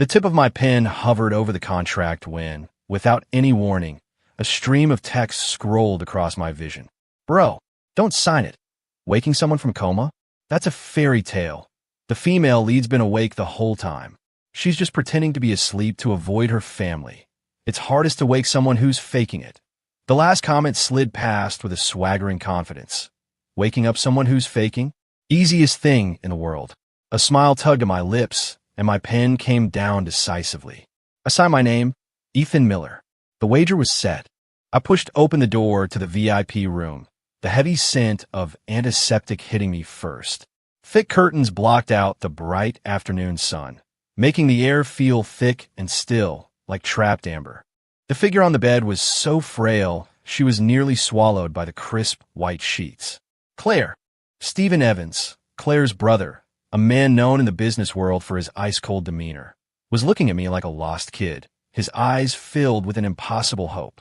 The tip of my pen hovered over the contract when, without any warning, a stream of text scrolled across my vision. Bro, don't sign it. Waking someone from coma? That's a fairy tale. The female lead's been awake the whole time. She's just pretending to be asleep to avoid her family. It's hardest to wake someone who's faking it. The last comment slid past with a swaggering confidence. Waking up someone who's faking? Easiest thing in the world. A smile tugged at my lips, and my pen came down decisively. I signed my name, Ethan Miller. The wager was set. I pushed open the door to the VIP room, the heavy scent of antiseptic hitting me first. Thick curtains blocked out the bright afternoon sun, making the air feel thick and still, like trapped amber. The figure on the bed was so frail, she was nearly swallowed by the crisp white sheets. Claire. Stephen Evans, Claire's brother, a man known in the business world for his ice-cold demeanor, was looking at me like a lost kid, his eyes filled with an impossible hope.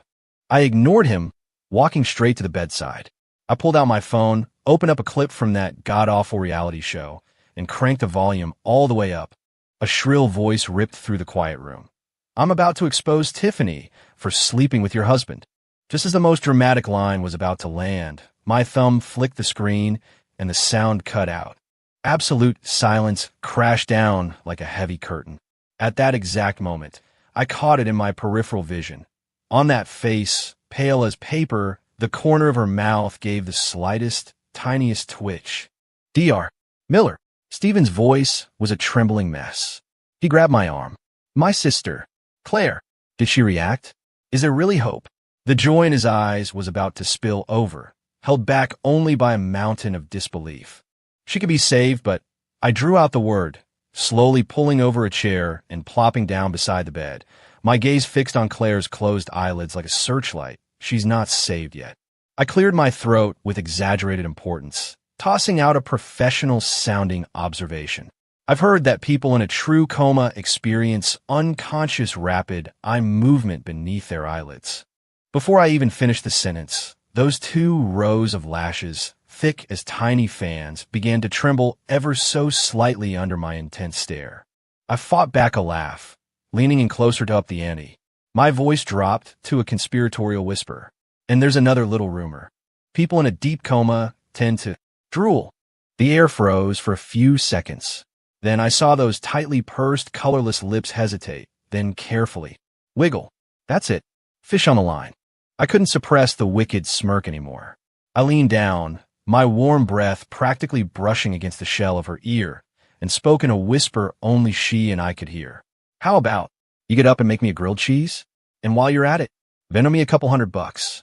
I ignored him, walking straight to the bedside. I pulled out my phone, opened up a clip from that god-awful reality show, and cranked the volume all the way up. A shrill voice ripped through the quiet room. I'm about to expose Tiffany for sleeping with your husband. Just as the most dramatic line was about to land, my thumb flicked the screen and the sound cut out. Absolute silence crashed down like a heavy curtain. At that exact moment, I caught it in my peripheral vision. On that face, pale as paper, the corner of her mouth gave the slightest, tiniest twitch. Dr. Miller. Stephen's voice was a trembling mess. He grabbed my arm. My sister. Claire. Did she react? Is there really hope? The joy in his eyes was about to spill over, held back only by a mountain of disbelief. She could be saved, but I drew out the word, slowly pulling over a chair and plopping down beside the bed, my gaze fixed on Claire's closed eyelids like a searchlight. She's not saved yet. I cleared my throat with exaggerated importance, tossing out a professional-sounding observation. I've heard that people in a true coma experience unconscious rapid eye movement beneath their eyelids. Before I even finished the sentence, those 2 rows of lashes, thick as tiny fans, began to tremble ever so slightly under my intense stare. I fought back a laugh, leaning in closer to up the ante. My voice dropped to a conspiratorial whisper. And there's another little rumor. People in a deep coma tend to drool. The air froze for a few seconds. Then I saw those tightly pursed, colorless lips hesitate, then carefully wiggle. That's it. Fish on the line. I couldn't suppress the wicked smirk anymore. I leaned down, my warm breath practically brushing against the shell of her ear, and spoke in a whisper only she and I could hear. How about you get up and make me a grilled cheese? And while you're at it, Venmo me a couple $100.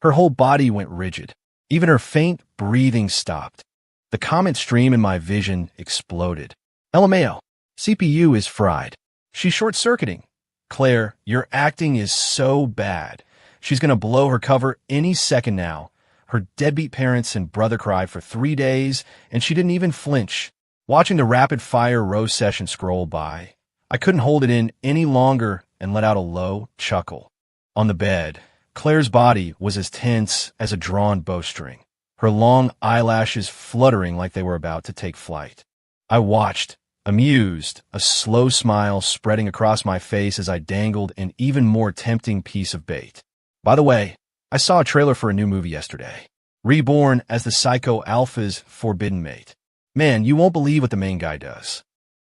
Her whole body went rigid. Even her faint breathing stopped. The comment stream in my vision exploded. LMAO. CPU is fried. She's short-circuiting. Claire, your acting is so bad. She's going to blow her cover any second now. Her deadbeat parents and brother cried for 3 days, and she didn't even flinch. Watching the rapid-fire rose session scroll by, I couldn't hold it in any longer and let out a low chuckle. On the bed, Claire's body was as tense as a drawn bowstring, her long eyelashes fluttering like they were about to take flight. I watched, amused, a slow smile spreading across my face as I dangled an even more tempting piece of bait. By the way, I saw a trailer for a new movie yesterday. Reborn as the Psycho Alpha's forbidden mate. Man, you won't believe what the main guy does.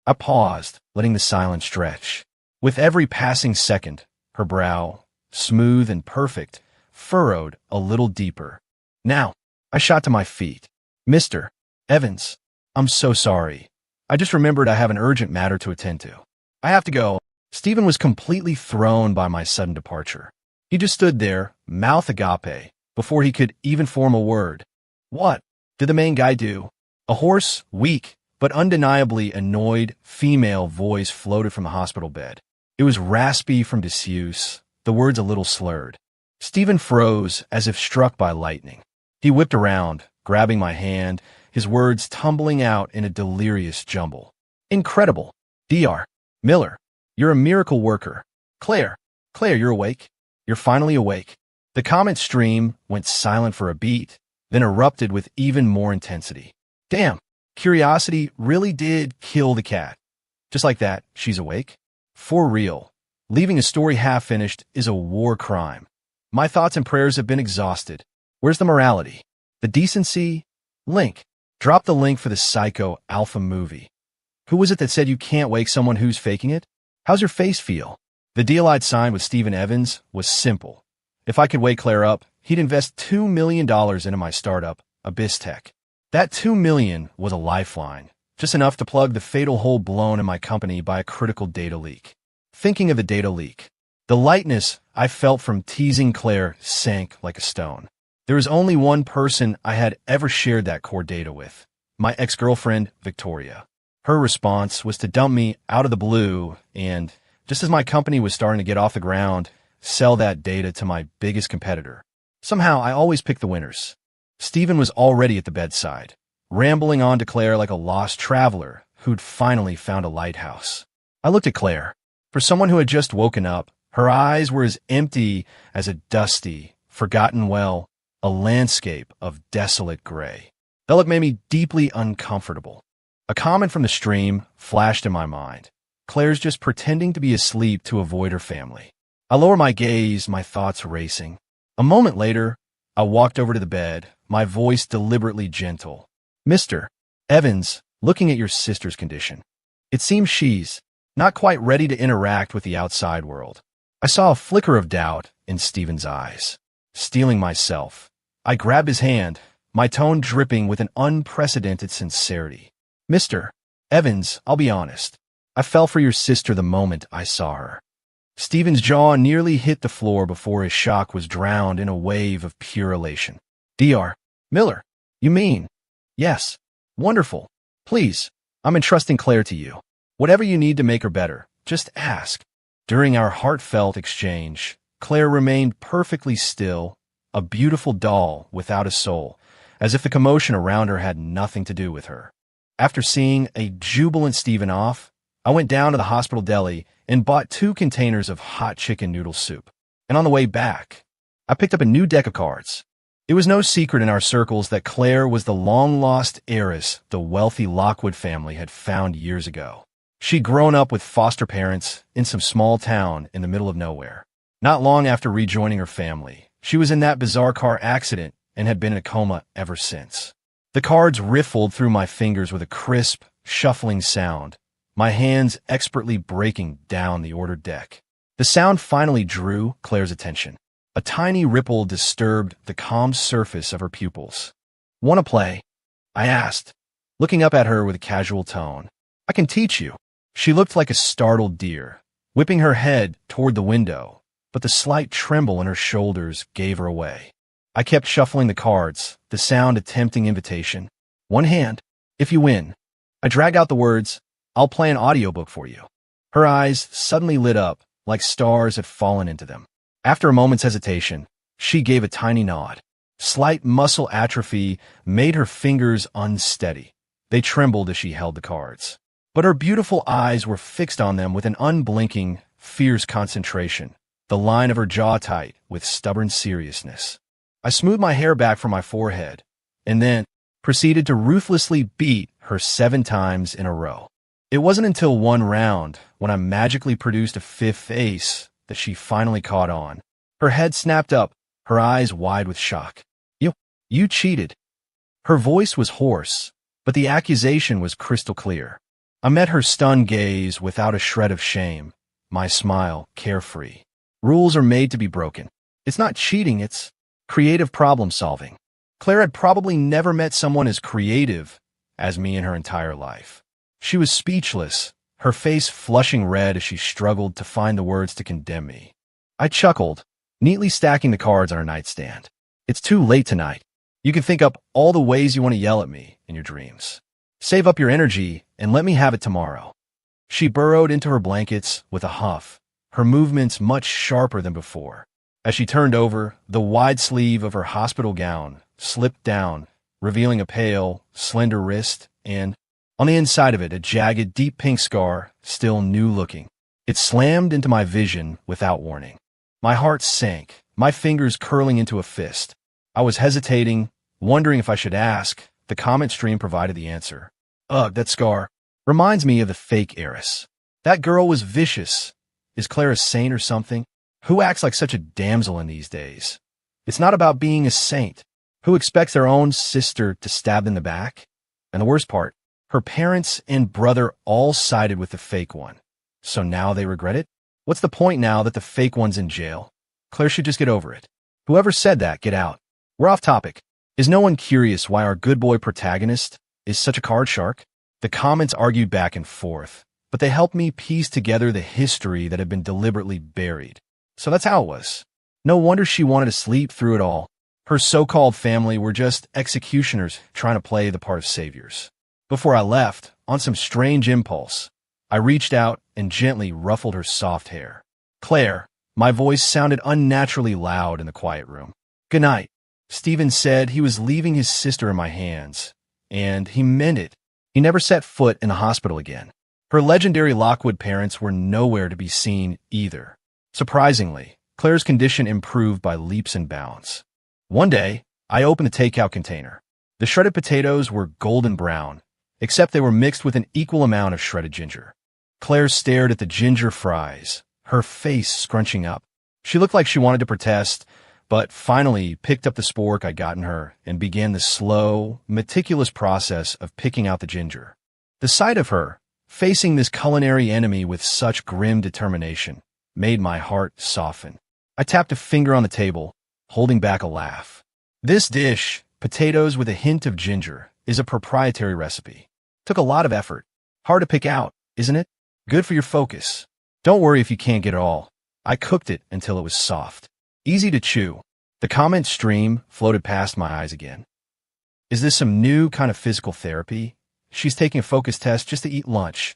I paused, letting the silence stretch. With every passing second, her brow, smooth and perfect, furrowed a little deeper. Now, I shot to my feet. Mr. Evans, I'm so sorry. I just remembered I have an urgent matter to attend to. I have to go. Stephen was completely thrown by my sudden departure. He just stood there, mouth agape, before he could even form a word. What did the main guy do? A hoarse, weak, but undeniably annoyed female voice floated from the hospital bed. It was raspy from disuse, the words a little slurred. Stephen froze as if struck by lightning. He whipped around, grabbing my hand, his words tumbling out in a delirious jumble. Incredible. Dr. Miller, you're a miracle worker. Claire, you're awake. You're finally awake. The comment stream went silent for a beat, then erupted with even more intensity. Damn, curiosity really did kill the cat. Just like that, she's awake. For real, leaving a story half-finished is a war crime. My thoughts and prayers have been exhausted. Where's the morality? The decency? Link. Drop the link for the Psycho Alpha movie. Who was it that said you can't wake someone who's faking it? How's your face feel? The deal I'd signed with Steven Evans was simple. If I could wake Claire up, he'd invest $2 million into my startup, Abyss Tech. That $2 million was a lifeline, just enough to plug the fatal hole blown in my company by a critical data leak. Thinking of the data leak, the lightness I felt from teasing Claire sank like a stone. There was only one person I had ever shared that core data with, my ex-girlfriend, Victoria. Her response was to dump me out of the blue and, just as my company was starting to get off the ground, sell that data to my biggest competitor. Somehow, I always pick the winners. Steven was already at the bedside, rambling on to Claire like a lost traveler who'd finally found a lighthouse. I looked at Claire. For someone who had just woken up, her eyes were as empty as a dusty, forgotten well, a landscape of desolate gray. That look made me deeply uncomfortable. A comment from the stream flashed in my mind. Claire's just pretending to be asleep to avoid her family. I lower my gaze, my thoughts racing. A moment later, I walked over to the bed, my voice deliberately gentle. Mr. Evans, looking at your sister's condition. It seems she's not quite ready to interact with the outside world. I saw a flicker of doubt in Steven's eyes. Steeling myself, I grabbed his hand, my tone dripping with an unprecedented sincerity. Mr. Evans, I'll be honest. I fell for your sister the moment I saw her. Steven's jaw nearly hit the floor before his shock was drowned in a wave of pure elation. Dr. Miller, you mean? Yes. Wonderful. Please, I'm entrusting Claire to you. Whatever you need to make her better, just ask. During our heartfelt exchange, Claire remained perfectly still, a beautiful doll without a soul, as if the commotion around her had nothing to do with her. After seeing a jubilant Steven off, I went down to the hospital deli and bought 2 containers of hot chicken noodle soup. And on the way back, I picked up a new deck of cards. It was no secret in our circles that Claire was the long-lost heiress the wealthy Lockwood family had found years ago. She'd grown up with foster parents in some small town in the middle of nowhere. Not long after rejoining her family, she was in that bizarre car accident and had been in a coma ever since. The cards riffled through my fingers with a crisp, shuffling sound, my hands expertly breaking down the ordered deck. The sound finally drew Claire's attention. A tiny ripple disturbed the calm surface of her pupils. Want to play? I asked, looking up at her with a casual tone. I can teach you. She looked like a startled deer, whipping her head toward the window, but the slight tremble in her shoulders gave her away. I kept shuffling the cards, the sound a tempting invitation. One hand, if you win. I dragged out the words, I'll play an audiobook for you. Her eyes suddenly lit up, like stars had fallen into them. After a moment's hesitation, she gave a tiny nod. Slight muscle atrophy made her fingers unsteady. They trembled as she held the cards. But her beautiful eyes were fixed on them with an unblinking, fierce concentration, the line of her jaw tight with stubborn seriousness. I smoothed my hair back from my forehead, and then proceeded to ruthlessly beat her 7 times in a row. It wasn't until one round, when I magically produced a 5th ace, that she finally caught on. Her head snapped up, her eyes wide with shock. You cheated. Her voice was hoarse, but the accusation was crystal clear. I met her stunned gaze without a shred of shame, my smile carefree. Rules are made to be broken. It's not cheating, it's creative problem solving. Claire had probably never met someone as creative as me in her entire life. She was speechless, her face flushing red as she struggled to find the words to condemn me. I chuckled, neatly stacking the cards on her nightstand. It's too late tonight. You can think up all the ways you want to yell at me in your dreams. Save up your energy and let me have it tomorrow. She burrowed into her blankets with a huff, her movements much sharper than before. As she turned over, the wide sleeve of her hospital gown slipped down, revealing a pale, slender wrist and, on the inside of it, a jagged, deep pink scar, still new-looking. It slammed into my vision without warning. My heart sank, my fingers curling into a fist. I was hesitating, wondering if I should ask. The comment stream provided the answer. Ugh, that scar reminds me of the fake heiress. That girl was vicious. Is Claire a saint or something? Who acts like such a damsel in these days? It's not about being a saint. Who expects their own sister to stab in the back? And the worst part, her parents and brother all sided with the fake one. So now they regret it? What's the point now that the fake one's in jail? Claire should just get over it. Whoever said that, get out. We're off topic. Is no one curious why our good boy protagonist is such a card shark? The comments argued back and forth, but they helped me piece together the history that had been deliberately buried. So that's how it was. No wonder she wanted to sleep through it all. Her so-called family were just executioners trying to play the part of saviors. Before I left, on some strange impulse, I reached out and gently ruffled her soft hair. Claire, my voice sounded unnaturally loud in the quiet room. Good night. Stephen said he was leaving his sister in my hands, and he meant it. He never set foot in the hospital again. Her legendary Lockwood parents were nowhere to be seen either. Surprisingly, Claire's condition improved by leaps and bounds. One day, I opened the takeout container. The shredded potatoes were golden brown, except they were mixed with an equal amount of shredded ginger. Claire stared at the ginger fries, her face scrunching up. She looked like she wanted to protest, but finally picked up the spork I'd gotten her and began the slow, meticulous process of picking out the ginger. The sight of her, facing this culinary enemy with such grim determination, made my heart soften. I tapped a finger on the table, holding back a laugh. This dish, potatoes with a hint of ginger, is a proprietary recipe. Took a lot of effort. Hard to pick out, isn't it? Good for your focus. Don't worry if you can't get it all. I cooked it until it was soft. Easy to chew. The comment stream floated past my eyes again. Is this some new kind of physical therapy? She's taking a focus test just to eat lunch.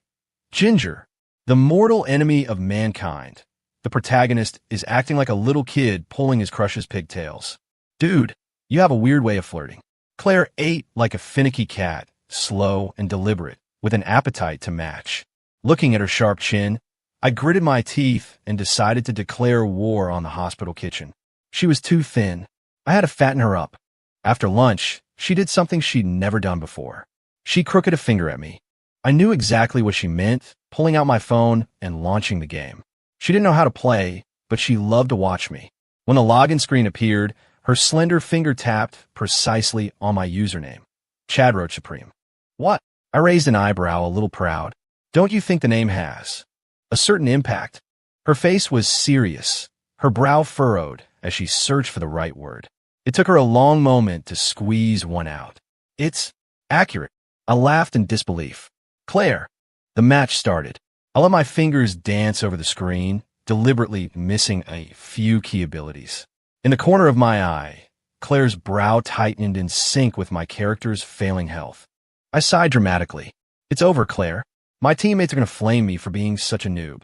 Ginger, the mortal enemy of mankind. The protagonist is acting like a little kid pulling his crush's pigtails. Dude, you have a weird way of flirting. Claire ate like a finicky cat, slow and deliberate, with an appetite to match. Looking at her sharp chin, I gritted my teeth and decided to declare war on the hospital kitchen. She was too thin. I had to fatten her up. After lunch, she did something she'd never done before. She crooked a finger at me. I knew exactly what she meant, pulling out my phone and launching the game. She didn't know how to play, but she loved to watch me. When the login screen appeared, her slender finger tapped precisely on my username. Chad Roach Supreme. What? I raised an eyebrow, a little proud. Don't you think the name has a certain impact? Her face was serious, her brow furrowed as she searched for the right word. It took her a long moment to squeeze one out. It's accurate. I laughed in disbelief. Claire. The match started. I let my fingers dance over the screen, deliberately missing a few key abilities. In the corner of my eye, Claire's brow tightened in sync with my character's failing health. I sighed dramatically. It's over, Claire. My teammates are going to flame me for being such a noob.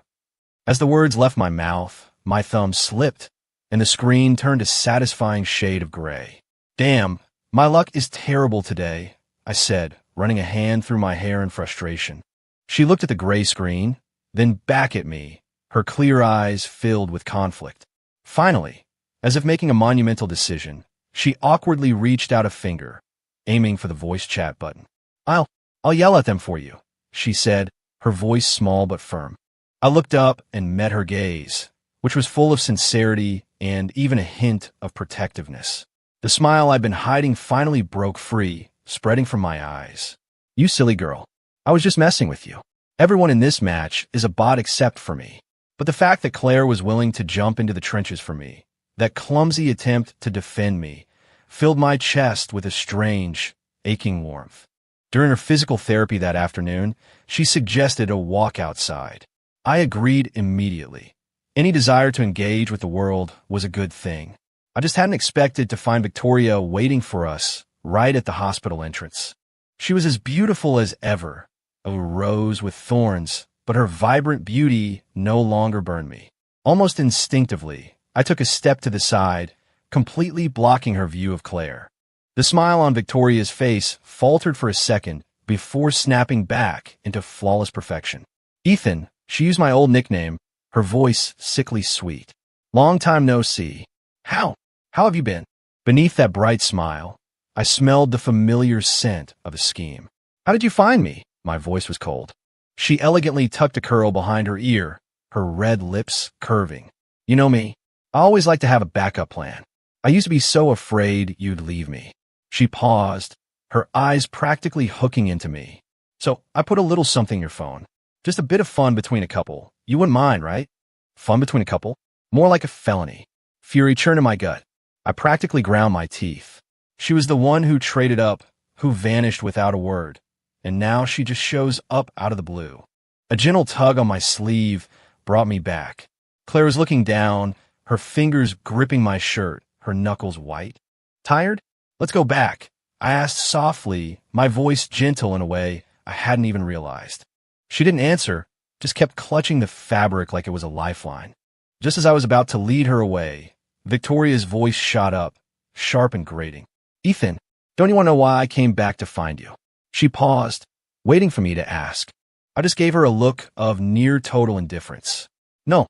As the words left my mouth, my thumb slipped, and the screen turned a satisfying shade of gray. Damn, my luck is terrible today, I said, running a hand through my hair in frustration. She looked at the gray screen, then back at me, her clear eyes filled with conflict. Finally, as if making a monumental decision, she awkwardly reached out a finger, aiming for the voice chat button. I'll yell at them for you, she said, her voice small but firm. I looked up and met her gaze, which was full of sincerity and even a hint of protectiveness. The smile I'd been hiding finally broke free, spreading from my eyes. You silly girl. I was just messing with you. Everyone in this match is a bot except for me. But the fact that Claire was willing to jump into the trenches for me, that clumsy attempt to defend me, filled my chest with a strange, aching warmth. During her physical therapy that afternoon, she suggested a walk outside. I agreed immediately. Any desire to engage with the world was a good thing. I just hadn't expected to find Victoria waiting for us right at the hospital entrance. She was as beautiful as ever, a rose with thorns, but her vibrant beauty no longer burned me. Almost instinctively, I took a step to the side, completely blocking her view of Claire. The smile on Victoria's face faltered for a second before snapping back into flawless perfection. Ethan, she used my old nickname, her voice sickly sweet. Long time no see. How have you been? Beneath that bright smile, I smelled the familiar scent of a scheme. How did you find me? My voice was cold. She elegantly tucked a curl behind her ear, her red lips curving. You know me. I always like to have a backup plan. I used to be so afraid you'd leave me. She paused, her eyes practically hooking into me. So I put a little something in your phone. Just a bit of fun between a couple. You wouldn't mind, right? Fun between a couple? More like a felony. Fury churned in my gut. I practically ground my teeth. She was the one who traded up, who vanished without a word. And now she just shows up out of the blue. A gentle tug on my sleeve brought me back. Claire was looking down, her fingers gripping my shirt, her knuckles white. Tired? Let's go back, I asked softly, my voice gentle in a way I hadn't even realized. She didn't answer, just kept clutching the fabric like it was a lifeline. Just as I was about to lead her away, Victoria's voice shot up, sharp and grating. Ethan, don't you want to know why I came back to find you? She paused, waiting for me to ask. I just gave her a look of near total indifference. No,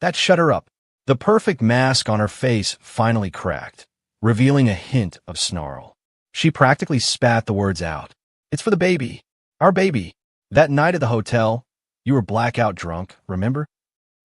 that shut her up. The perfect mask on her face finally cracked, revealing a hint of snarl. She practically spat the words out. It's for the baby. Our baby. That night at the hotel, you were blackout drunk, remember?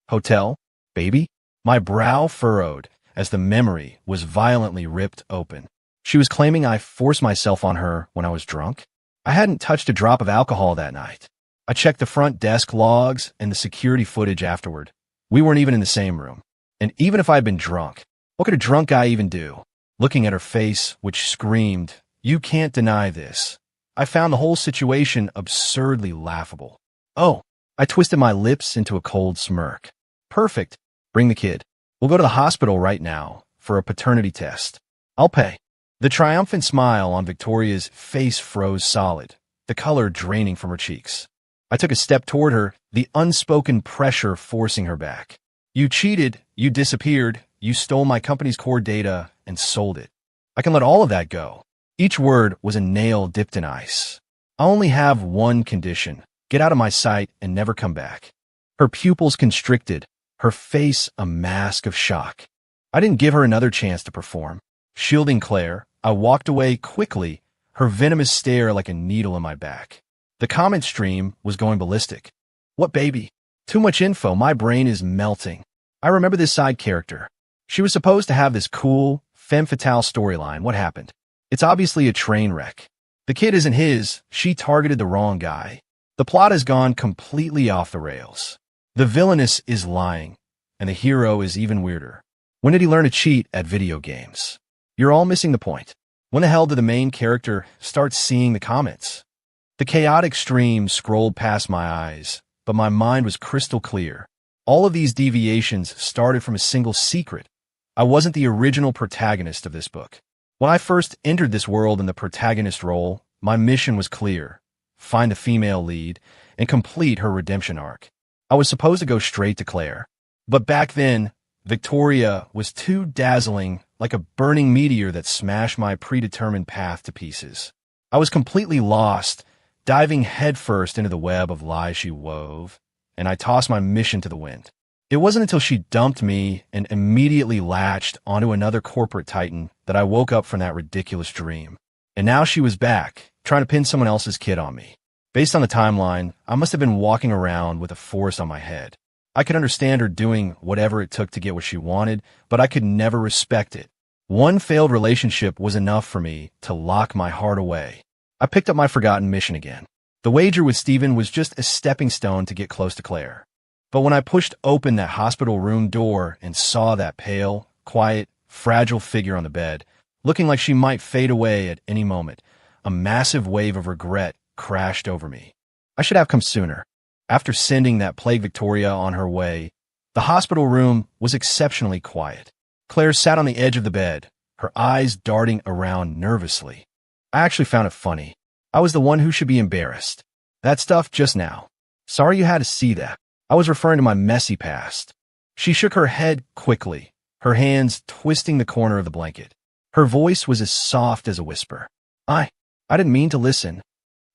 Hotel? Baby? My brow furrowed as the memory was violently ripped open. She was claiming I forced myself on her when I was drunk. I hadn't touched a drop of alcohol that night. I checked the front desk logs and the security footage afterward. We weren't even in the same room. And even if I'd been drunk, what could a drunk guy even do? Looking at her face, which screamed, "You can't deny this," I found the whole situation absurdly laughable. Oh, I twisted my lips into a cold smirk. Perfect. Bring the kid. We'll go to the hospital right now for a paternity test. I'll pay. The triumphant smile on Victoria's face froze solid, the color draining from her cheeks. I took a step toward her, the unspoken pressure forcing her back. You cheated, you disappeared, you stole my company's core data and sold it. I can let all of that go. Each word was a nail dipped in ice. I only have one condition. Get out of my sight and never come back. Her pupils constricted, her face a mask of shock. I didn't give her another chance to perform. Shielding Claire, I walked away quickly, her venomous stare like a needle in my back. The comment stream was going ballistic. What baby? Too much info, my brain is melting. I remember this side character. She was supposed to have this cool, femme fatale storyline. What happened? It's obviously a train wreck. The kid isn't his, she targeted the wrong guy. The plot has gone completely off the rails. The villainess is lying, and the hero is even weirder. When did he learn to cheat at video games? You're all missing the point. When the hell did the main character start seeing the comments? The chaotic stream scrolled past my eyes, but my mind was crystal clear. All of these deviations started from a single secret. I wasn't the original protagonist of this book. When I first entered this world in the protagonist role, my mission was clear. Find the female lead and complete her redemption arc. I was supposed to go straight to Claire. But back then, Victoria was too dazzling, like a burning meteor that smashed my predetermined path to pieces. I was completely lost, diving headfirst into the web of lies she wove, and I tossed my mission to the wind. It wasn't until she dumped me and immediately latched onto another corporate titan that I woke up from that ridiculous dream. And now she was back, trying to pin someone else's kid on me. Based on the timeline, I must have been walking around with a forest on my head. I could understand her doing whatever it took to get what she wanted, but I could never respect it. One failed relationship was enough for me to lock my heart away. I picked up my forgotten mission again. The wager with Stephen was just a stepping stone to get close to Claire. But when I pushed open that hospital room door and saw that pale, quiet, fragile figure on the bed, looking like she might fade away at any moment, a massive wave of regret crashed over me. I should have come sooner. After sending that plague Victoria on her way, the hospital room was exceptionally quiet. Claire sat on the edge of the bed, her eyes darting around nervously. I actually found it funny. I was the one who should be embarrassed. That stuff just now. Sorry you had to see that. I was referring to my messy past. She shook her head quickly, her hands twisting the corner of the blanket. Her voice was as soft as a whisper. I didn't mean to listen.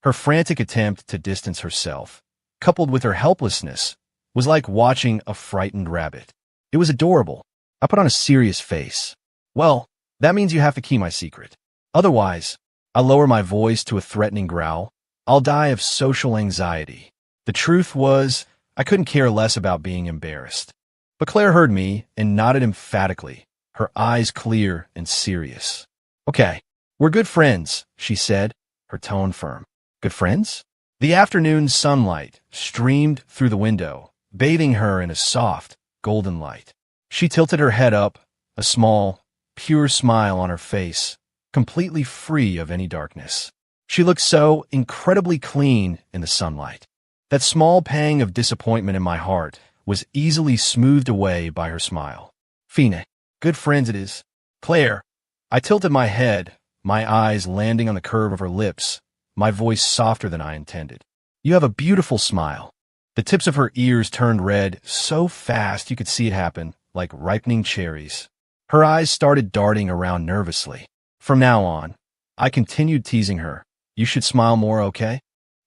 Her frantic attempt to distance herself, coupled with her helplessness, was like watching a frightened rabbit. It was adorable. I put on a serious face. Well, that means you have to keep my secret. Otherwise, I lower my voice to a threatening growl. I'll die of social anxiety. The truth was, I couldn't care less about being embarrassed. But Claire heard me and nodded emphatically, her eyes clear and serious. Okay, we're good friends, she said, her tone firm. Good friends? The afternoon sunlight streamed through the window, bathing her in a soft, golden light. She tilted her head up, a small, pure smile on her face, completely free of any darkness. She looked so incredibly clean in the sunlight. That small pang of disappointment in my heart was easily smoothed away by her smile. Fine, good friends it is. Claire. I tilted my head, my eyes landing on the curve of her lips, my voice softer than I intended. You have a beautiful smile. The tips of her ears turned red so fast you could see it happen, like ripening cherries. Her eyes started darting around nervously. From now on, I continued teasing her. You should smile more, okay?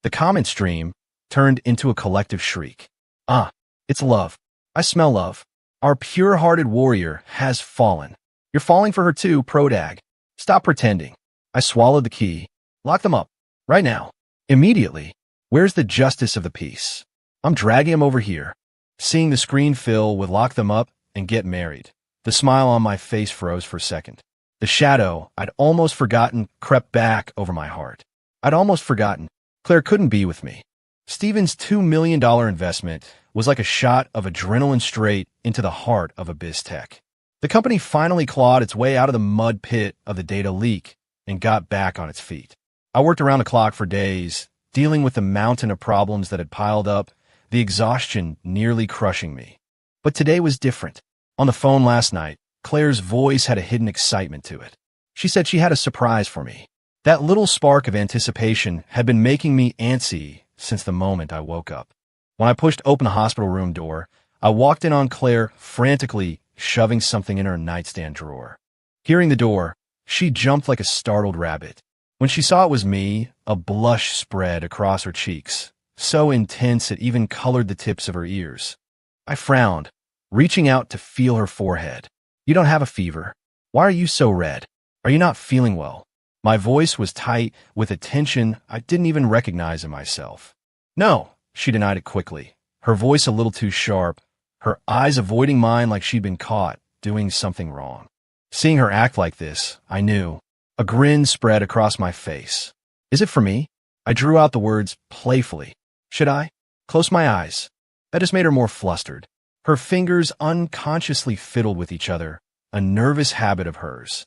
The comment stream turned into a collective shriek. Ah, it's love. I smell love. Our pure-hearted warrior has fallen. You're falling for her too, Prodag. Stop pretending. I swallowed the key. Lock them up. Right now. Immediately. Where's the justice of the peace? I'm dragging him over here. Seeing the screen fill with lock them up and get married. The smile on my face froze for a second. The shadow I'd almost forgotten crept back over my heart. I'd almost forgotten. Claire couldn't be with me. Steven's $2 million investment was like a shot of adrenaline straight into the heart of a BizTech. The company finally clawed its way out of the mud pit of the data leak and got back on its feet. I worked around the clock for days, dealing with the mountain of problems that had piled up, the exhaustion nearly crushing me. But today was different. On the phone last night, Claire's voice had a hidden excitement to it. She said she had a surprise for me. That little spark of anticipation had been making me antsy since the moment I woke up. When I pushed open the hospital room door, I walked in on Claire frantically shoving something in her nightstand drawer. Hearing the door, she jumped like a startled rabbit. When she saw it was me, a blush spread across her cheeks, so intense it even colored the tips of her ears. I frowned, reaching out to feel her forehead. You don't have a fever. Why are you so red? Are you not feeling well? My voice was tight with a tension I didn't even recognize in myself. No, she denied it quickly, her voice a little too sharp, her eyes avoiding mine like she'd been caught doing something wrong. Seeing her act like this, I knew. A grin spread across my face. Is it for me? I drew out the words playfully. Should I? Close my eyes. That just made her more flustered. Her fingers unconsciously fiddled with each other, a nervous habit of hers.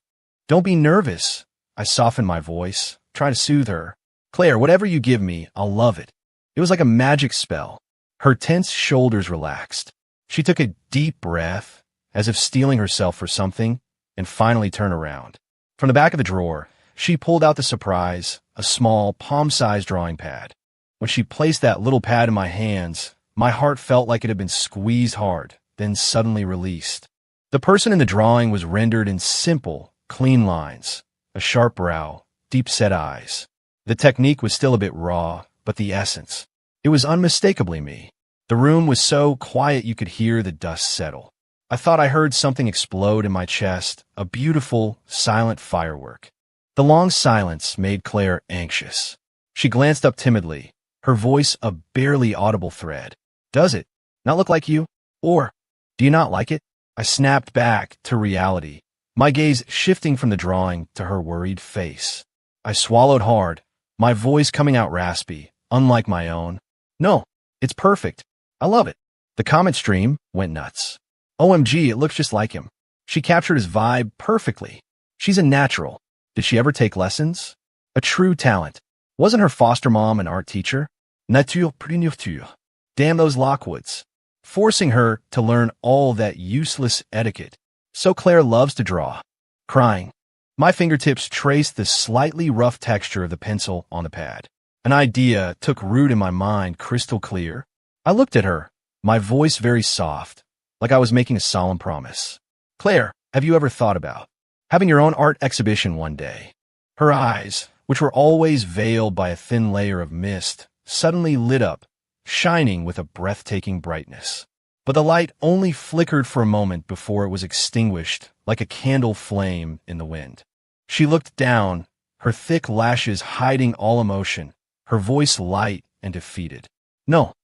Don't be nervous. I softened my voice, trying to soothe her. Claire, whatever you give me, I'll love it. It was like a magic spell. Her tense shoulders relaxed. She took a deep breath, as if steeling herself for something, and finally turned around. From the back of the drawer, she pulled out the surprise, a small, palm-sized drawing pad. When she placed that little pad in my hands, my heart felt like it had been squeezed hard, then suddenly released. The person in the drawing was rendered in simple, clean lines, a sharp brow, deep-set eyes. The technique was still a bit raw, but the essence. It was unmistakably me. The room was so quiet you could hear the dust settle. I thought I heard something explode in my chest, a beautiful, silent firework. The long silence made Claire anxious. She glanced up timidly, her voice a barely audible thread. Does it not look like you? Or do you not like it? I snapped back to reality, my gaze shifting from the drawing to her worried face. I swallowed hard, my voice coming out raspy, unlike my own. No, it's perfect. I love it. The comment stream went nuts. OMG, it looks just like him. She captured his vibe perfectly. She's a natural. Did she ever take lessons? A true talent. Wasn't her foster mom an art teacher? Nature plus nature. Damn those Lockwoods. Forcing her to learn all that useless etiquette. So Claire loves to draw. Crying. My fingertips traced the slightly rough texture of the pencil on the pad. An idea took root in my mind crystal clear. I looked at her, my voice very soft, like I was making a solemn promise. Claire, have you ever thought about having your own art exhibition one day? Her eyes, which were always veiled by a thin layer of mist, suddenly lit up, shining with a breathtaking brightness. But the light only flickered for a moment before it was extinguished like a candle flame in the wind. She looked down, her thick lashes hiding all emotion, her voice light and defeated. No,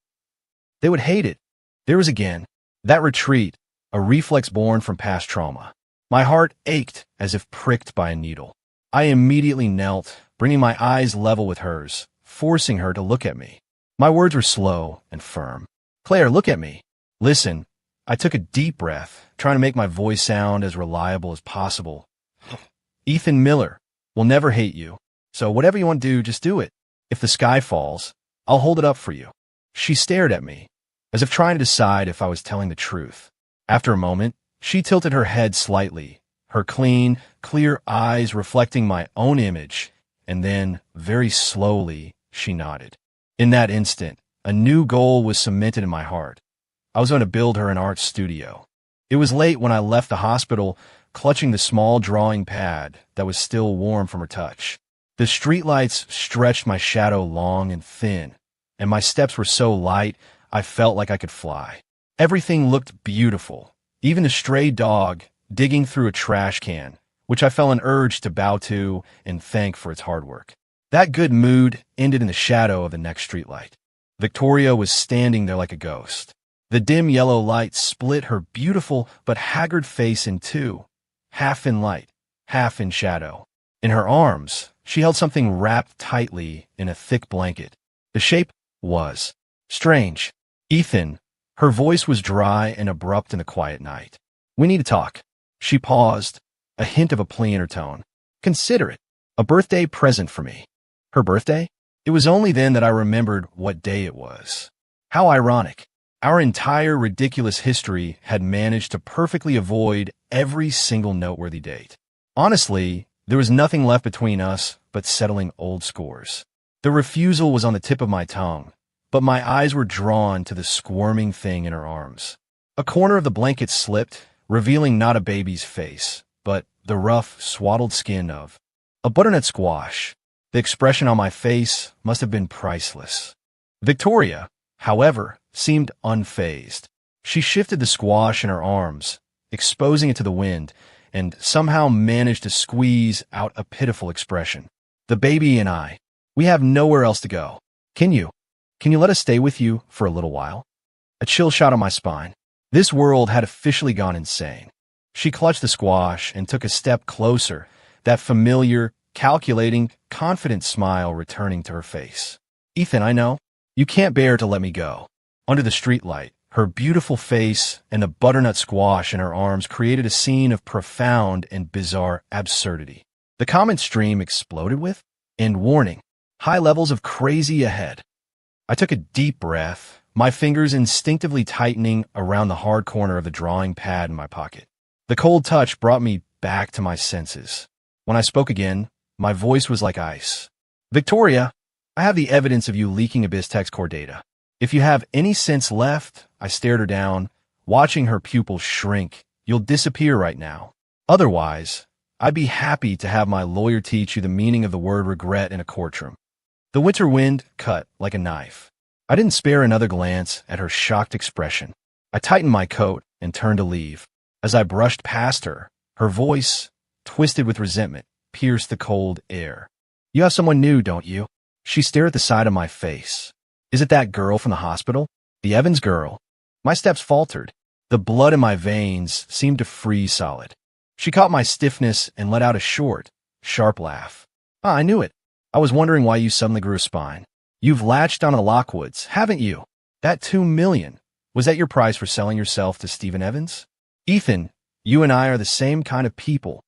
They would hate it. There was again that retreat, a reflex born from past trauma. My heart ached as if pricked by a needle. I immediately knelt, bringing my eyes level with hers, forcing her to look at me. My words were slow and firm. Claire, look at me. Listen. I took a deep breath, trying to make my voice sound as reliable as possible. Ethan Miller will never hate you, so whatever you want to do, just do it. If the sky falls, I'll hold it up for you. She stared at me, as if trying to decide if I was telling the truth. After a moment, she tilted her head slightly, her clean, clear eyes reflecting my own image, and then, very slowly, she nodded. In that instant, a new goal was cemented in my heart. I was going to build her an art studio. It was late when I left the hospital, clutching the small drawing pad that was still warm from her touch. The streetlights stretched my shadow long and thin, and my steps were so light I felt like I could fly. Everything looked beautiful, even the stray dog digging through a trash can, which I felt an urge to bow to and thank for its hard work. That good mood ended in the shadow of the next streetlight. Victoria was standing there like a ghost. The dim yellow light split her beautiful but haggard face in two, half in light, half in shadow. In her arms, she held something wrapped tightly in a thick blanket. The shape was strange. Ethan, her voice was dry and abrupt in the quiet night. We need to talk. She paused, a hint of a plea in her tone. Consider it a birthday present for me. Her birthday? It was only then that I remembered what day it was. How ironic. Our entire ridiculous history had managed to perfectly avoid every single noteworthy date. Honestly, there was nothing left between us but settling old scores. The refusal was on the tip of my tongue, but my eyes were drawn to the squirming thing in her arms. A corner of the blanket slipped, revealing not a baby's face, but the rough, swaddled skin of a butternut squash. The expression on my face must have been priceless. Victoria, however, seemed unfazed. She shifted the squash in her arms, exposing it to the wind, and somehow managed to squeeze out a pitiful expression. The baby and I, we have nowhere else to go. Can you let us stay with you for a little while? A chill shot on my spine. This world had officially gone insane. She clutched the squash and took a step closer, that familiar, calculating, confident smile returning to her face. Ethan, I know. You can't bear to let me go. Under the streetlight, her beautiful face and the butternut squash in her arms created a scene of profound and bizarre absurdity. The comment stream exploded with, and warning, high levels of crazy ahead. I took a deep breath, my fingers instinctively tightening around the hard corner of the drawing pad in my pocket. The cold touch brought me back to my senses. When I spoke again, my voice was like ice. Victoria, I have the evidence of you leaking Abyss Tech's core data. If you have any sense left, I stared her down, watching her pupils shrink. You'll disappear right now. Otherwise, I'd be happy to have my lawyer teach you the meaning of the word regret in a courtroom. The winter wind cut like a knife. I didn't spare another glance at her shocked expression. I tightened my coat and turned to leave. As I brushed past her, her voice, twisted with resentment, pierced the cold air. You have someone new, don't you? She stared at the side of my face. Is it that girl from the hospital? The Evans girl? My steps faltered. The blood in my veins seemed to freeze solid. She caught my stiffness and let out a short, sharp laugh. Ah, I knew it. I was wondering why you suddenly grew a spine. You've latched on to Lockwoods, haven't you? That $2 million. Was that your price for selling yourself to Stephen Evans? Ethan, you and I are the same kind of people.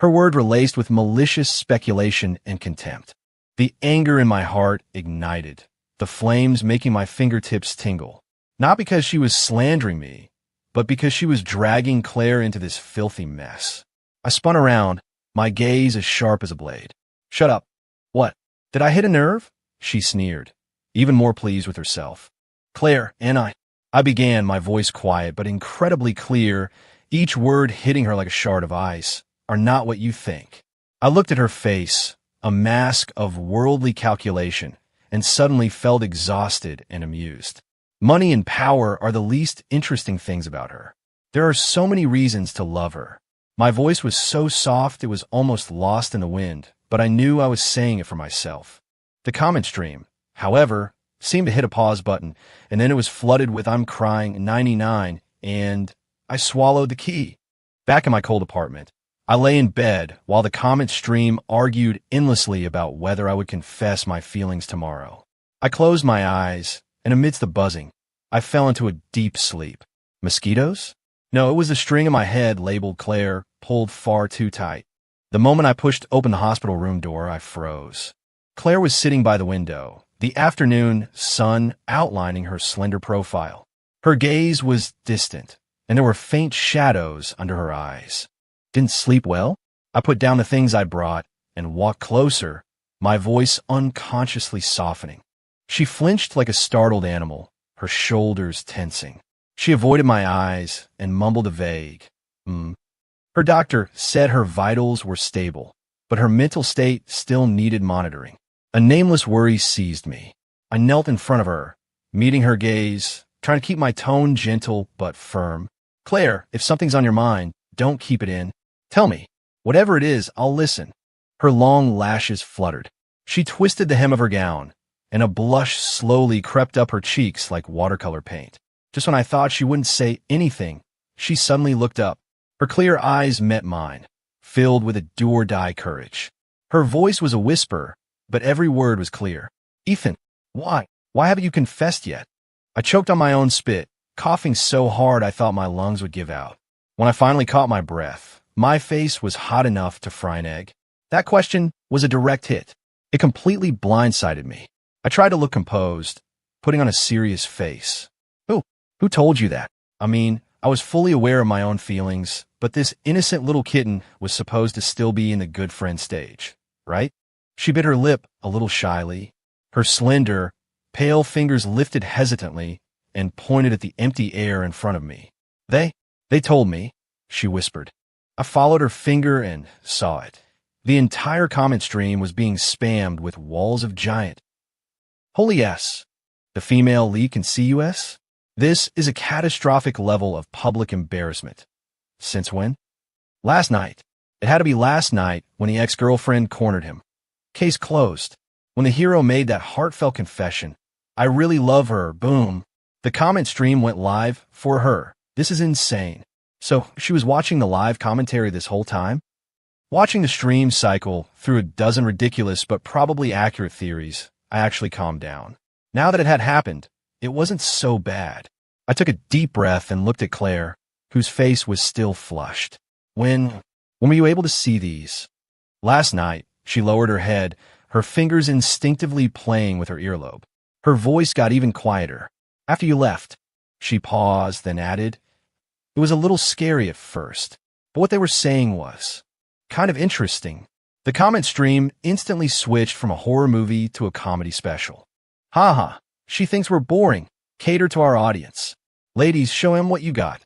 Her word were laced with malicious speculation and contempt. The anger in my heart ignited, the flames making my fingertips tingle. Not because she was slandering me, but because she was dragging Claire into this filthy mess. I spun around, my gaze as sharp as a blade. Shut up. What? Did I hit a nerve? She sneered, even more pleased with herself. Claire, and I began, my voice quiet but incredibly clear, each word hitting her like a shard of ice, are not what you think. I looked at her face, a mask of worldly calculation, and suddenly felt exhausted and amused. Money and power are the least interesting things about her. There are so many reasons to love her. My voice was so soft it was almost lost in the wind, but I knew I was saying it for myself. The comment stream, however, seemed to hit a pause button, and then it was flooded with "I'm crying 99," and I swallowed the key. Back in my cold apartment, I lay in bed while the comment stream argued endlessly about whether I would confess my feelings tomorrow. I closed my eyes, and amidst the buzzing, I fell into a deep sleep. Mosquitoes? No, it was the string in my head labeled Claire, pulled far too tight. The moment I pushed open the hospital room door, I froze. Claire was sitting by the window, the afternoon sun outlining her slender profile. Her gaze was distant, and there were faint shadows under her eyes. Didn't sleep well? I put down the things I brought and walked closer, my voice unconsciously softening. She flinched like a startled animal, her shoulders tensing. She avoided my eyes and mumbled a vague, Her doctor said her vitals were stable, but her mental state still needed monitoring. A nameless worry seized me. I knelt in front of her, meeting her gaze, trying to keep my tone gentle but firm. "Claire, if something's on your mind, don't keep it in. Tell me. Whatever it is, I'll listen." Her long lashes fluttered. She twisted the hem of her gown, and a blush slowly crept up her cheeks like watercolor paint. Just when I thought she wouldn't say anything, she suddenly looked up. Her clear eyes met mine, filled with a do-or-die courage. Her voice was a whisper, but every word was clear. "Ethan, why? Why haven't you confessed yet?" I choked on my own spit, coughing so hard I thought my lungs would give out. When I finally caught my breath, my face was hot enough to fry an egg. That question was a direct hit. It completely blindsided me. I tried to look composed, putting on a serious face. Who told you that? I mean, I was fully aware of my own feelings, but this innocent little kitten was supposed to still be in the good friend stage, right? She bit her lip a little shyly. Her slender, pale fingers lifted hesitantly and pointed at the empty air in front of me. They told me," she whispered. I followed her finger and saw it. The entire comment stream was being spammed with walls of giant. "Holy S. The female leak in CUS? This is a catastrophic level of public embarrassment. Since when? Last night. It had to be last night when the ex-girlfriend cornered him. Case closed. When the hero made that heartfelt confession, 'I really love her,' boom. The comment stream went live for her. This is insane. So she was watching the live commentary this whole time? Watching the stream cycle through a dozen ridiculous but probably accurate theories, I actually calmed down. Now that it had happened, it wasn't so bad. I took a deep breath and looked at Claire, whose face was still flushed. When were you able to see these?" "Last night." She lowered her head, her fingers instinctively playing with her earlobe. Her voice got even quieter. "After you left." She paused, then added, "It was a little scary at first, but what they were saying was kind of interesting." The comment stream instantly switched from a horror movie to a comedy special. "Haha, she thinks we're boring. Cater to our audience. Ladies, show him what you got.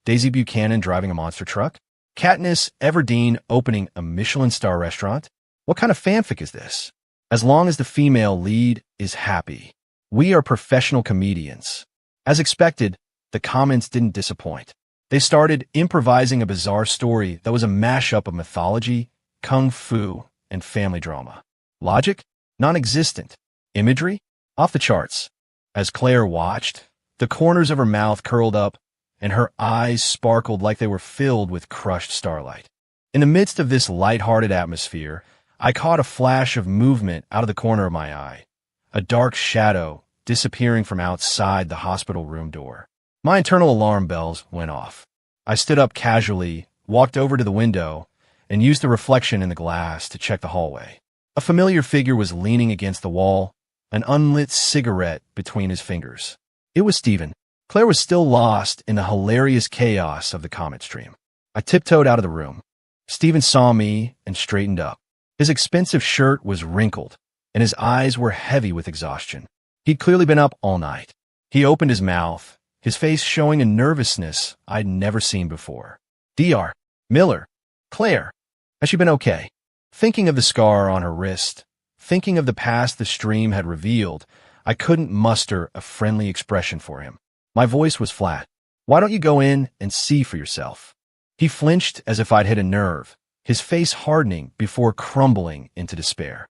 Daisy Buchanan driving a monster truck? Katniss Everdeen opening a Michelin star restaurant? What kind of fanfic is this? As long as the female lead is happy. We are professional comedians." As expected, the comments didn't disappoint. They started improvising a bizarre story that was a mashup of mythology, kung fu, and family drama. Logic? Non-existent. Imagery? Off the charts. As Claire watched, the corners of her mouth curled up, and her eyes sparkled like they were filled with crushed starlight. In the midst of this light-hearted atmosphere, I caught a flash of movement out of the corner of my eye, a dark shadow disappearing from outside the hospital room door. My internal alarm bells went off. I stood up casually, walked over to the window, and used the reflection in the glass to check the hallway. A familiar figure was leaning against the wall, an unlit cigarette between his fingers. It was Steven. Claire was still lost in the hilarious chaos of the comment stream. I tiptoed out of the room. Steven saw me and straightened up. His expensive shirt was wrinkled, and his eyes were heavy with exhaustion. He'd clearly been up all night. He opened his mouth, his face showing a nervousness I'd never seen before. "Dr. Miller, Claire, has she been okay?" Thinking of the scar on her wrist, thinking of the past the stream had revealed, I couldn't muster a friendly expression for him. My voice was flat. "Why don't you go in and see for yourself?" He flinched as if I'd hit a nerve, his face hardening before crumbling into despair.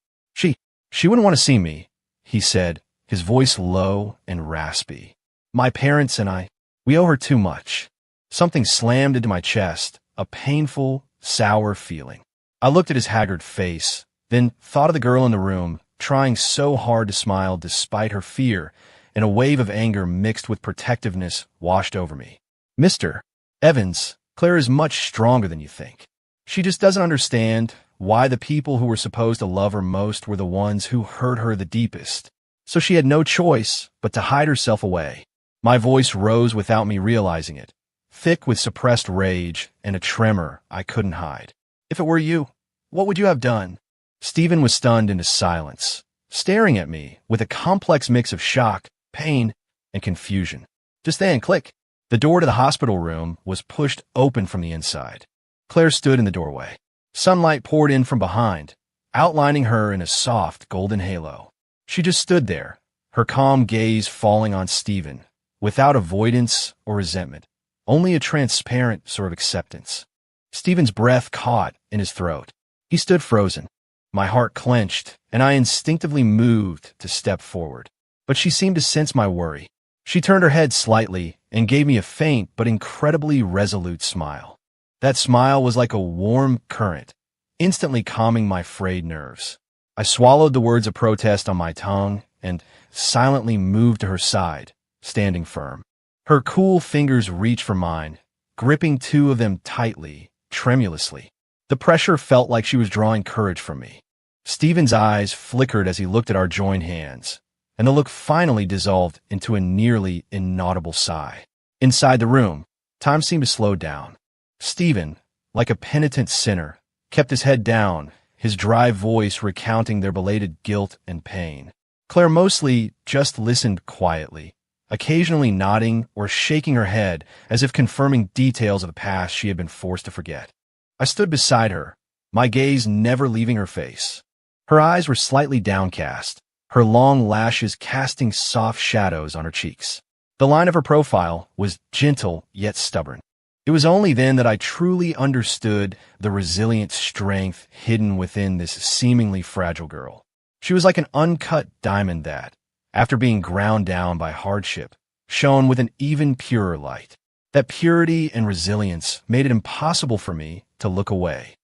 She wouldn't want to see me," he said, his voice low and raspy. My parents and I, we owe her too much. Something slammed into my chest, a painful, sour feeling. I looked at his haggard face, then thought of the girl in the room, trying so hard to smile despite her fear, and a wave of anger mixed with protectiveness washed over me. Mr. Evans, Claire is much stronger than you think. She just doesn't understand why the people who were supposed to love her most were the ones who hurt her the deepest. So she had no choice but to hide herself away. My voice rose without me realizing it, thick with suppressed rage and a tremor I couldn't hide. If it were you, what would you have done? Stephen was stunned into silence, staring at me with a complex mix of shock, pain, and confusion. Just then, click. The door to the hospital room was pushed open from the inside. Claire stood in the doorway. Sunlight poured in from behind, outlining her in a soft golden halo. She just stood there, her calm gaze falling on Stephen, without avoidance or resentment, only a transparent sort of acceptance. Stephen's breath caught in his throat. He stood frozen. My heart clenched, and I instinctively moved to step forward. But she seemed to sense my worry. She turned her head slightly and gave me a faint but incredibly resolute smile. That smile was like a warm current, instantly calming my frayed nerves. I swallowed the words of protest on my tongue and silently moved to her side, standing firm. Her cool fingers reached for mine, gripping two of them tightly, tremulously. The pressure felt like she was drawing courage from me. Stephen's eyes flickered as he looked at our joined hands, and the look finally dissolved into a nearly inaudible sigh. Inside the room, time seemed to slow down. Stephen, like a penitent sinner, kept his head down, his dry voice recounting their belated guilt and pain. Claire mostly just listened quietly, occasionally nodding or shaking her head as if confirming details of the past she had been forced to forget. I stood beside her, my gaze never leaving her face. Her eyes were slightly downcast, her long lashes casting soft shadows on her cheeks. The line of her profile was gentle yet stubborn. It was only then that I truly understood the resilient strength hidden within this seemingly fragile girl. She was like an uncut diamond that, after being ground down by hardship, shone with an even purer light. That purity and resilience made it impossible for me to look away.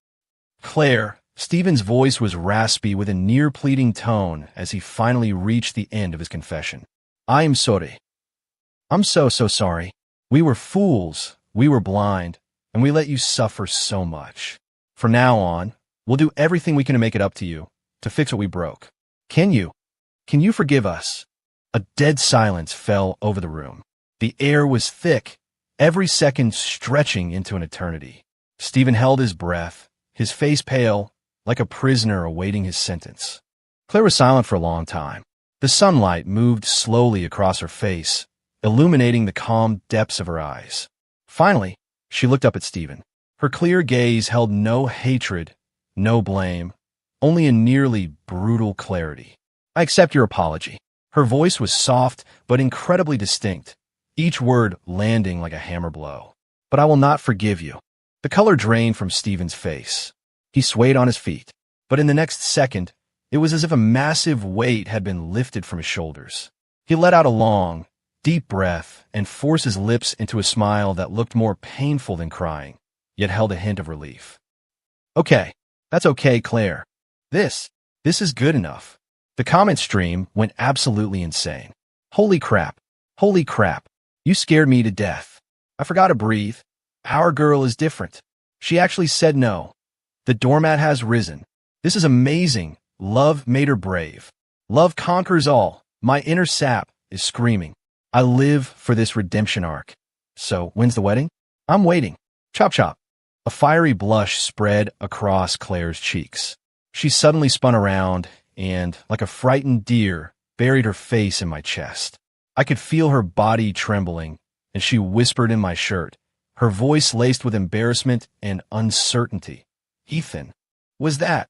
Claire, Stephen's voice was raspy with a near-pleading tone as he finally reached the end of his confession. I am sorry. I'm so sorry. We were fools. We were blind, and we let you suffer so much. From now on, we'll do everything we can to make it up to you, to fix what we broke. Can you? Can you forgive us? A dead silence fell over the room. The air was thick, every second stretching into an eternity. Stephen held his breath, his face pale, like a prisoner awaiting his sentence. Claire was silent for a long time. The sunlight moved slowly across her face, illuminating the calm depths of her eyes. Finally, she looked up at Stephen. Her clear gaze held no hatred, no blame, only a nearly brutal clarity. I accept your apology. Her voice was soft but incredibly distinct, each word landing like a hammer blow. But I will not forgive you. The color drained from Stephen's face. He swayed on his feet, but in the next second, it was as if a massive weight had been lifted from his shoulders. He let out a long, deep breath and forced his lips into a smile that looked more painful than crying, yet held a hint of relief. Okay, that's okay, Claire. This is good enough. The comment stream went absolutely insane. Holy crap. Holy crap. You scared me to death. I forgot to breathe. Our girl is different. She actually said no. The doormat has risen. This is amazing. Love made her brave. Love conquers all. My inner sap is screaming. I live for this redemption arc. So, when's the wedding? I'm waiting. Chop chop. A fiery blush spread across Claire's cheeks. She suddenly spun around and, like a frightened deer, buried her face in my chest. I could feel her body trembling, and she whispered in my shirt, her voice laced with embarrassment and uncertainty. Ethan, was that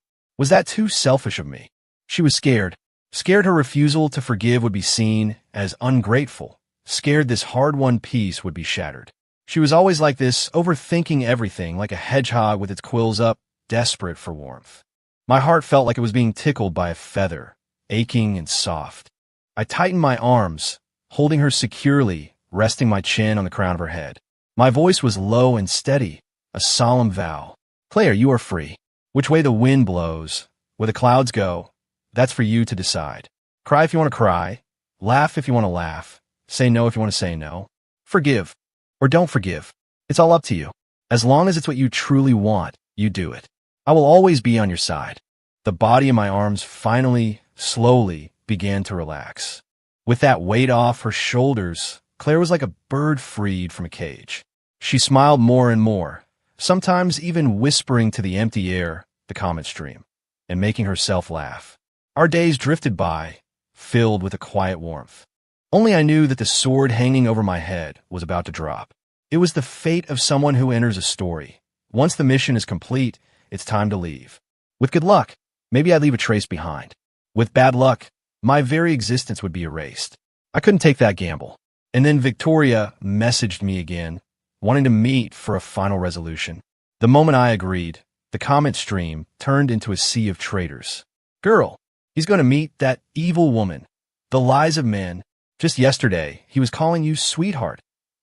too selfish of me? She was scared. Scared her refusal to forgive would be seen as ungrateful. Scared this hard-won peace would be shattered. She was always like this, overthinking everything, like a hedgehog with its quills up, desperate for warmth. My heart felt like it was being tickled by a feather, aching and soft. I tightened my arms, holding her securely, resting my chin on the crown of her head. My voice was low and steady, a solemn vow. Claire, you are free. Which way the wind blows, where the clouds go, that's for you to decide. Cry if you want to cry, laugh if you want to laugh, say no if you want to say no. Forgive, or don't forgive. It's all up to you. As long as it's what you truly want, you do it. I will always be on your side. The body in my arms finally, slowly, began to relax. With that weight off her shoulders, Claire was like a bird freed from a cage. She smiled more and more, sometimes even whispering to the empty air, the comet stream, and making herself laugh. Our days drifted by, filled with a quiet warmth. Only I knew that the sword hanging over my head was about to drop. It was the fate of someone who enters a story. Once the mission is complete, it's time to leave. With good luck, maybe I'd leave a trace behind. With bad luck, my very existence would be erased. I couldn't take that gamble. And then Victoria messaged me again, wanting to meet for a final resolution. The moment I agreed, the comment stream turned into a sea of traitors. Girl, he's going to meet that evil woman. The lies of men. Just yesterday, he was calling you sweetheart.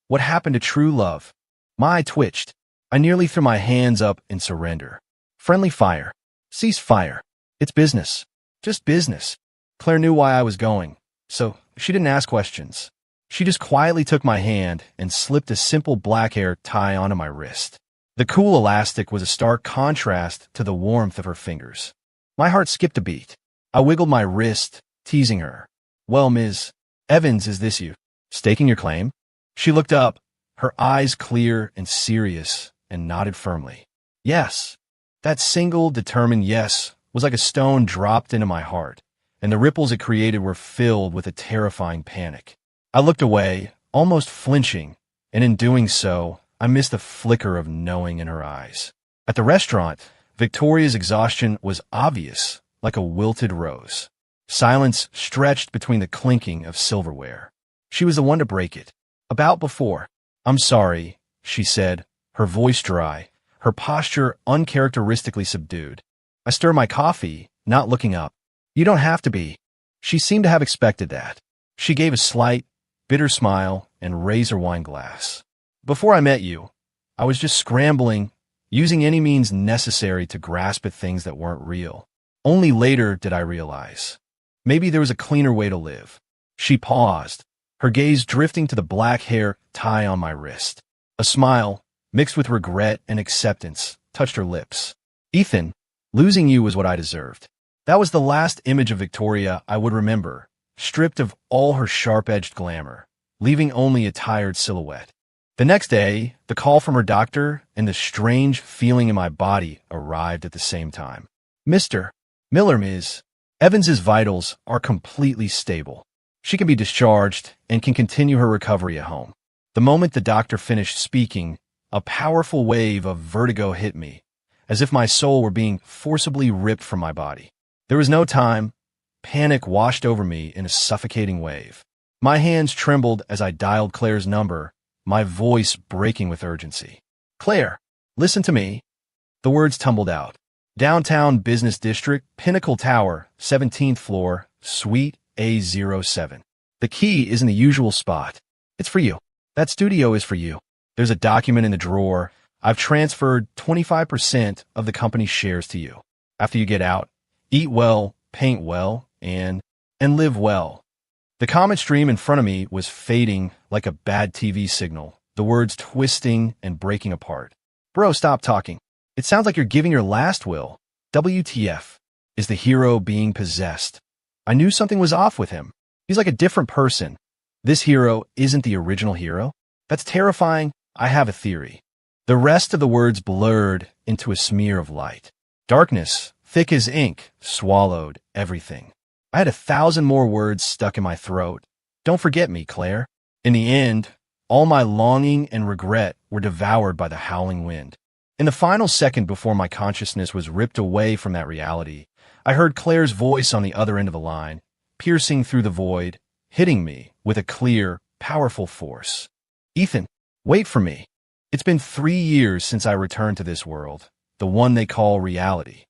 What happened to true love? My eye twitched. I nearly threw my hands up in surrender. Friendly fire. Cease fire. It's business. Just business. Claire knew why I was going, so she didn't ask questions. She just quietly took my hand and slipped a simple black hair tie onto my wrist. The cool elastic was a stark contrast to the warmth of her fingers. My heart skipped a beat. I wiggled my wrist, teasing her. Well, Ms. Evans, is this you? Staking your claim? She looked up, her eyes clear and serious, and nodded firmly. Yes. That single, determined yes was like a stone dropped into my heart, and the ripples it created were filled with a terrifying panic. I looked away, almost flinching, and in doing so, I missed the flicker of knowing in her eyes. At the restaurant, Victoria's exhaustion was obvious, like a wilted rose. Silence stretched between the clinking of silverware. She was the one to break it. About before. I'm sorry, she said, her voice dry, her posture uncharacteristically subdued. I stirred my coffee, not looking up. You don't have to be. She seemed to have expected that. She gave a slight, bitter smile and raised her wine glass. Before I met you, I was just scrambling, using any means necessary to grasp at things that weren't real. Only later did I realize. Maybe there was a cleaner way to live. She paused, her gaze drifting to the black hair tie on my wrist. A smile, mixed with regret and acceptance, touched her lips. Ethan, losing you was what I deserved. That was the last image of Victoria I would remember, stripped of all her sharp-edged glamour, leaving only a tired silhouette. The next day, the call from her doctor and the strange feeling in my body arrived at the same time. Mr. Miller, Ms. Evans's vitals are completely stable. She can be discharged and can continue her recovery at home. The moment the doctor finished speaking, a powerful wave of vertigo hit me, as if my soul were being forcibly ripped from my body. There was no time. Panic washed over me in a suffocating wave. My hands trembled as I dialed Claire's number, my voice breaking with urgency. Claire, listen to me. The words tumbled out. Downtown Business District, Pinnacle Tower, 17th floor, Suite A07. The key is in the usual spot. It's for you. That studio is for you. There's a document in the drawer. I've transferred 25% of the company's shares to you. After you get out, eat well, paint well, and live well. The comet stream in front of me was fading like a bad TV signal, the words twisting and breaking apart. Bro, stop talking. It sounds like you're giving your last will. WTF. Is the hero being possessed? I knew something was off with him. He's like a different person. This hero isn't the original hero? That's terrifying. I have a theory. The rest of the words blurred into a smear of light. Darkness, thick as ink, swallowed everything. I had 1,000 more words stuck in my throat. Don't forget me, Claire. In the end, all my longing and regret were devoured by the howling wind. In the final second before my consciousness was ripped away from that reality, I heard Claire's voice on the other end of the line, piercing through the void, hitting me with a clear, powerful force. Ethan, wait for me. It's been 3 years since I returned to this world, the one they call reality.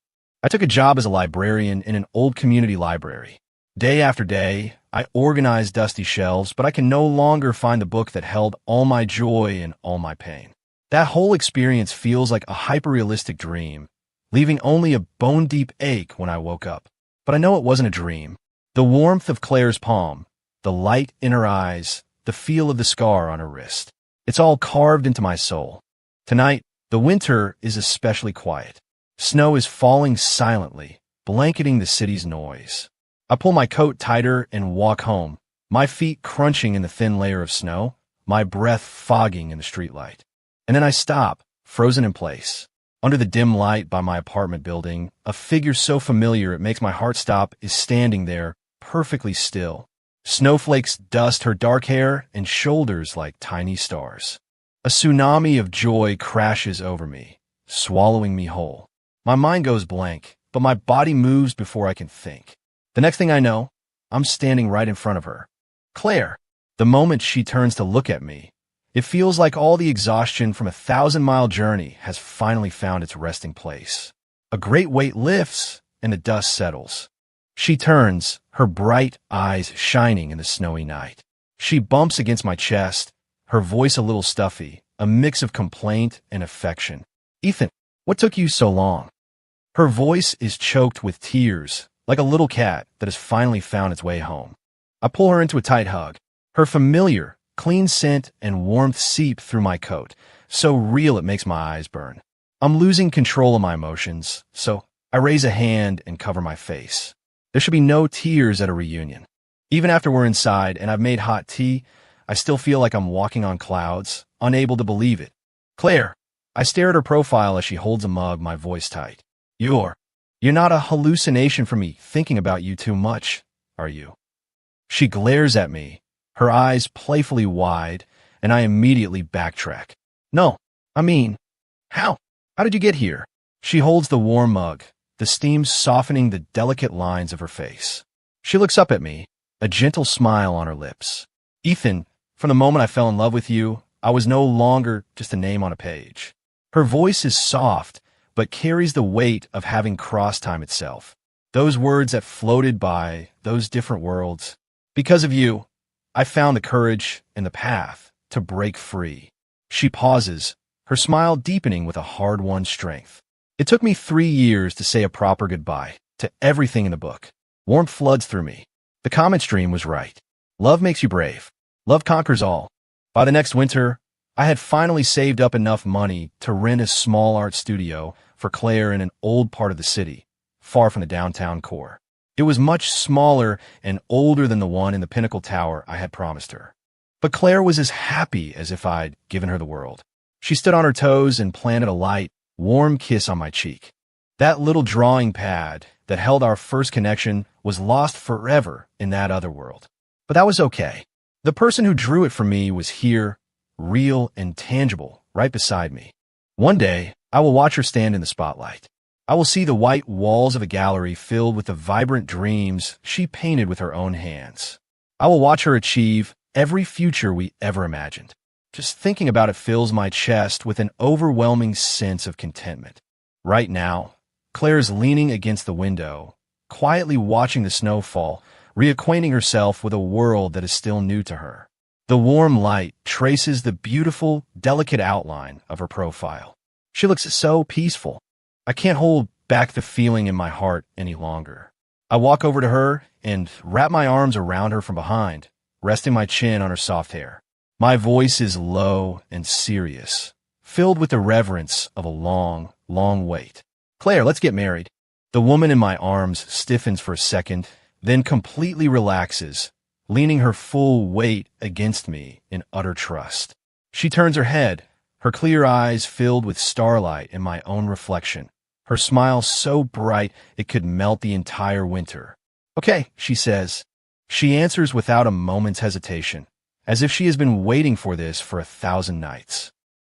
I took a job as a librarian in an old community library. Day after day, I organize dusty shelves, but I can no longer find the book that held all my joy and all my pain. That whole experience feels like a hyper-realistic dream, leaving only a bone-deep ache when I woke up. But I know it wasn't a dream. The warmth of Claire's palm, the light in her eyes, the feel of the scar on her wrist. It's all carved into my soul. Tonight, the winter is especially quiet. Snow is falling silently, blanketing the city's noise. I pull my coat tighter and walk home, my feet crunching in the thin layer of snow, my breath fogging in the streetlight. And then I stop, frozen in place. Under the dim light by my apartment building, a figure so familiar it makes my heart stop is standing there, perfectly still. Snowflakes dust her dark hair and shoulders like tiny stars. A tsunami of joy crashes over me, swallowing me whole. My mind goes blank, but my body moves before I can think. The next thing I know, I'm standing right in front of her. Claire. The moment she turns to look at me, it feels like all the exhaustion from a 1,000-mile journey has finally found its resting place. A great weight lifts, and the dust settles. She turns, her bright eyes shining in the snowy night. She bumps against my chest, her voice a little stuffy, a mix of complaint and affection. Ethan, what took you so long? Her voice is choked with tears, like a little cat that has finally found its way home. I pull her into a tight hug. Her familiar, clean scent and warmth seep through my coat, so real it makes my eyes burn. I'm losing control of my emotions, so I raise a hand and cover my face. There should be no tears at a reunion. Even after we're inside and I've made hot tea, I still feel like I'm walking on clouds, unable to believe it. Claire, I stare at her profile as she holds a mug, my voice tight. You're not a hallucination for me thinking about you too much, are you? She glares at me, her eyes playfully wide, and I immediately backtrack. No, I mean, how? How did you get here? She holds the warm mug, the steam softening the delicate lines of her face. She looks up at me, a gentle smile on her lips. Ethan, from the moment I fell in love with you, I was no longer just a name on a page. Her voice is soft, but carries the weight of having crossed time itself. Those words that floated by, those different worlds. Because of you, I found the courage and the path to break free. She pauses, her smile deepening with a hard-won strength. It took me 3 years to say a proper goodbye to everything in the book. Warmth floods through me. The comment stream was right. Love makes you brave. Love conquers all. By the next winter, I had finally saved up enough money to rent a small art studio for Claire in an old part of the city, far from the downtown core. It was much smaller and older than the one in the Pinnacle Tower I had promised her. But Claire was as happy as if I'd given her the world. She stood on her toes and planted a light, warm kiss on my cheek. That little drawing pad that held our first connection was lost forever in that other world. But that was okay. The person who drew it for me was here, real and tangible, right beside me. One day, I will watch her stand in the spotlight. I will see the white walls of a gallery filled with the vibrant dreams she painted with her own hands. I will watch her achieve every future we ever imagined. Just thinking about it fills my chest with an overwhelming sense of contentment. Right now, Claire's leaning against the window, quietly watching the snow fall, reacquainting herself with a world that is still new to her. The warm light traces the beautiful, delicate outline of her profile. She looks so peaceful. I can't hold back the feeling in my heart any longer. I walk over to her and wrap my arms around her from behind, resting my chin on her soft hair. My voice is low and serious, filled with the reverence of a long, long wait. Claire, let's get married. The woman in my arms stiffens for a second, then completely relaxes, leaning her full weight against me in utter trust. She turns her head, her clear eyes filled with starlight and my own reflection, her smile so bright it could melt the entire winter. Okay, she says. She answers without a moment's hesitation, as if she has been waiting for this for 1,000 nights.